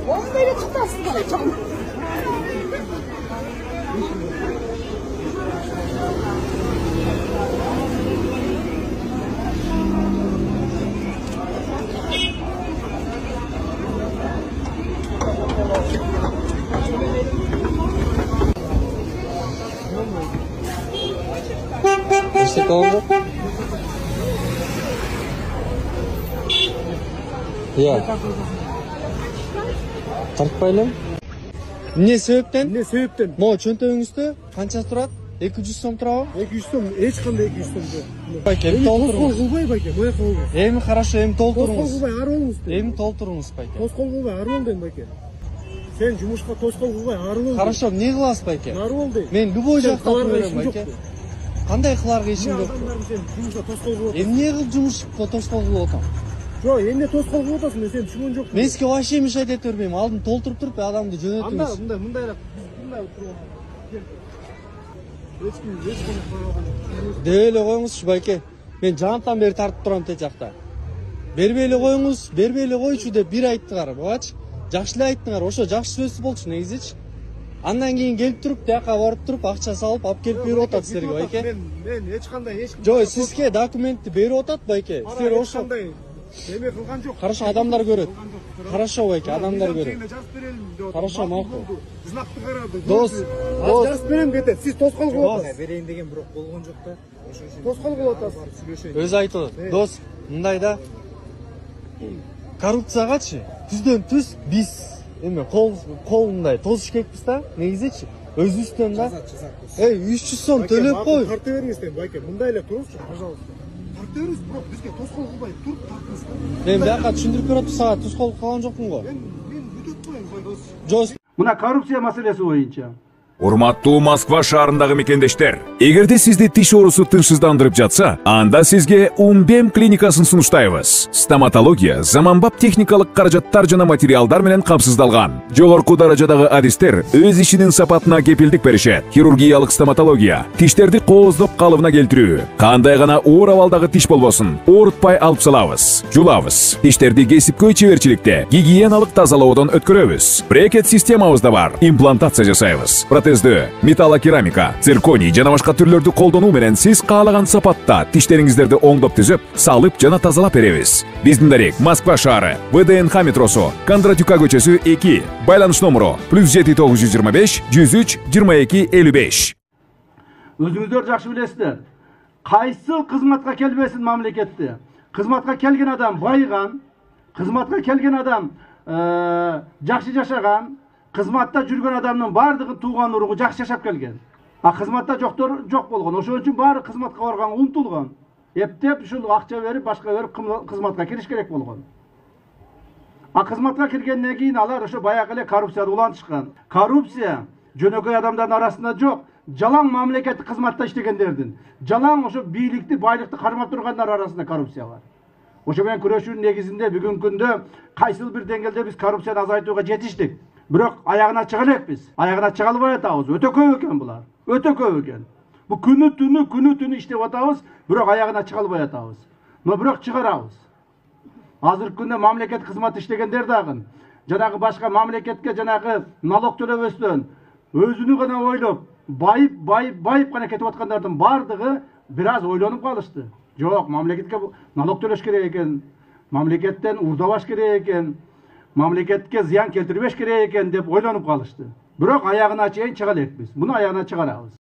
Onu böyle tutarsın bana. İşte oldu. Ya. Tartpaylam. Ne sebepten? Ne sebepten? Mo çöntöğüңүздө канча турат? 200 сом турабы? 200 сом, эч кандай 200 сом жок. Байке, эми толтуруңуз. Тоскоол кылбай байке, моя кылыңыз. Эми хорошо, эми толтуруңуз. Тоскоол кылбай ар болуңуз. Эми толтуруңуз байке. Тоскоол кылбай ар бол дейм байке. Сен жумушка тоскоол кылбай ар бол. Хорошо, эмне кыласыз байке? Ар бол дейм. Мен любой жакта берем байке. Кандай кыларга ишин жок? Сен жумушка тоскоол кылып. Эмне кылып жумушка тоскоол кылып атам? Жок, эмне тоскоол кылып атасың, мен сени түшүнгөн жокмун. Мен сизге вообще мешать этип бербейм. Алдын толтуруп туруп адамды жөнөтүңүз. Мындайраак отуруп. Дей эле коюңузчу байке. Мен жанаттан бери тартып турам тээ жакта. Бербей эле коюңуз, бербей эле койчу деп бир айттыңар. Бачы. Жакшы эле айттыңар. Ошо жакшы сөз болчу негизичи. Андан кийин келип туруп, тияка барып туруп, акча салып, алып келип берип атат силерге байке. Мен эч кандай Жок, сизге документти берип атат байке. Силер ошо эме кылган жок. Хорошо, адамдар көрөт. Хорошо байке, адамдар көрөт. Хорошо, макул. Знакты карады. Дос, жазып берем кетет. Сиз тоскоол кылып атасыз. Берейин деген бирок болгон жок да. Ошо үчүн Тоскоол кылып атасыз. өзү айтылат. Дос, мындай да. Коррупциягачы түздөн түз биз эме кол мындай тосуш керекпиз да, негизичи. Өзүбүздөн да. 300 сом төлөп кой. Тарта бериңиз дейм, байке. Мындай эле туруңузчу, пожалуйста. Тарта бериңиз, бирок бизге тоскоол кылбай туруп тартыңыз да. Мен бияка түшүндүрүп берип сага тоскоол кылган жокмун го. Мен бүтөп коеюн, байке. Жос. Мына коррупция маселеси боюнча. Урматтуу Москва шаарындагы мекендештер, эгерде сизди тиш оорусу тынчсыздандырып жатса, анда сизге Умбем клиникасын сунуштайбыз. Стоматология заманбап техникалык каражаттар жана материалдар менен камсыздалган. Жогорку даражадагы адистер өз ишинин сапатына кепилдик беришет. Хирургиялык стоматология, тиштерди кооздоп калыбына келтирүү, кандай гана оор абалдагы тиш болбосун, оорутпай алып салабыз, жулабыз. Тиштерди кесипкөй чеберчиликте, гигиеналык тазалоодон өткөрөбүз. Брекет системабыз да бар, имплантация жасайбыз. Протездөө, металлокерамика, цирконий жана башка түрлөрдү колдонуу менен сиз каалаган сапатта тиштериңиздерди оңдоп түзөп, салып жана тазалап беребиз. Биздин дарек Москва шаары, ВДНХ метросу, Кондратюка көчөсү 2, байланыш номеру +7 925 103 22 55. Өзүңүздөр жакшы билесиздер. Кайсыл кызматка келбесин мамлекетте. Кызматка келген адам байыган, кызматка келген адам жакшы жашаган, кызматта жүргөн адамдын бардыгы тууган уругу жакшы жашап келген. А кызматта жоктор жок болгон. Ошон үчүн баары кызматка барганга умтулган. Эптеп ушул акча берип, башка берип кызматка кириш керек болгон. А кызматка киргенден кийин алар ошо баягы эле коррупцияда улантышкан. Коррупция жөнөкөй адамдардын арасында жок. Жалаң мамлекеттик кызматта иштегендердин, жалаң ошо бийликти, байлыкты кармап тургандар арасында коррупция бар. Ошо менен күрөшүүнүн негизинде бүгүнкү күндө кайсыл бир деңгээлде биз коррупцияны азайтууга жетиштик. Бирок аягына чыга элекпиз. Аягына чыга албай атабыз. Өтө көп экен булар. Өтө көп экен. Бу күнү түнү иштеп атабыз, бирок аягына чыга албай атабыз. Но бирок чыгарабыз. Азыркы күндө мамлекет кызмат иштегендер дагы жанагы башка мамлекетке жанагы налог төлөбөстөн өзүнү гана ойлоп, байып гана кетип аткандардын бардыгы бир аз ойлонуп калышты. Жок, мамлекетке налог төлөш керек экен. Мамлекеттен урдабаш керек экен. Мамлекетке зыян келтирбеш керек экен деп ойлонуп калышты. Бирок аягына чейин чыга элекпиз. Муну аягына чыгарабыз.